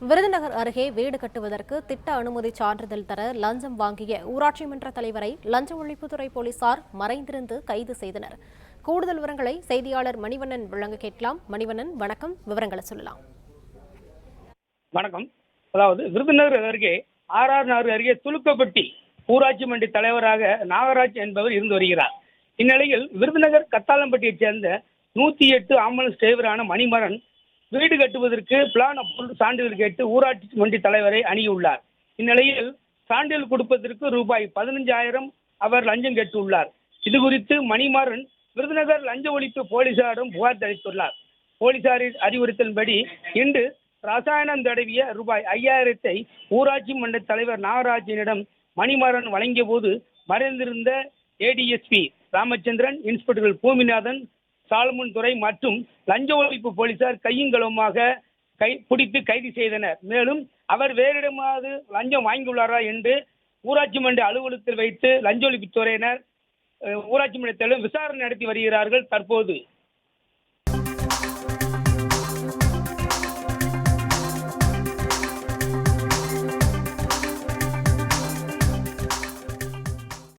விருதுநகர் அருகே வீடு கட்டுவதற்கு திட்ட அனுமதி சான்றிதழ் தர லஞ்சம் வாங்கிய ஊராட்சி மன்ற தலைவரை லஞ்ச ஒழிப்புத்துறை போலீசார் மறைந்திருந்து கைது செய்தனர். கூடுதல் விவரங்களை செய்தியாளர் மணிவண்ணன் வழங்க கேட்கலாம். மணிவண்ணன், வணக்கம். விவரங்களை சொல்லலாம். வணக்கம். அதாவது விருதுநகர் அருகே ஆர்ஆர் அருகே துலுக்கப்பட்டி ஊராட்சி மன்ற தலைவராக நாகராஜ் என்பவர் இருந்து வருகிறார். இந்நிலையில் விருதுநகர் கத்தாளம்பட்டியைச் சேர்ந்த 108 ஆம்புலன்ஸ் டிரைவரான மணிமாறன் வீடு கட்டுவதற்கு பிளான் அப்ரூவல் சான்றிதழ் கேட்டு ஊராட்சி மன்ற தலைவரை அணுகியுள்ளார். இந்நிலையில் சான்றிதழ் கொடுப்பதற்கு ரூபாய் 15,000 அவர் லஞ்சம் கேட்டுள்ளார். இதுகுறித்து மணிமாறன் விருதுநகர் லஞ்ச ஒழிப்பு போலீசாரிடம் புகார் அளித்துள்ளார். போலீசாரின் அறிவுறுத்தலின்படி இன்று ரசாயனம் தடவிய ரூபாய் 5,000 ஊராட்சி மன்ற தலைவர் நாகராஜனிடம் மணிமாறன் வழங்கிய போது மறைந்திருந்த ஏடிஎஸ்பி ராமச்சந்திரன், இன்ஸ்பெக்டர்கள் பூமிநாதன், சாலமன் துரை மற்றும் லஞ்ச ஒழிப்பு போலீசார் கையுங்களவுமாக பிடித்து கைது செய்தனர். மேலும் அவர் வேறிடமாவது லஞ்சம் வாங்கியுள்ளாரா என்று ஊராட்சி மன்ற அலுவலகத்தில் வைத்து லஞ்ச ஒழிப்புத்துறையினர் ஊராட்சி மன்ற தலைவர் விசாரணை நடத்தி வருகிறார்கள். தற்போது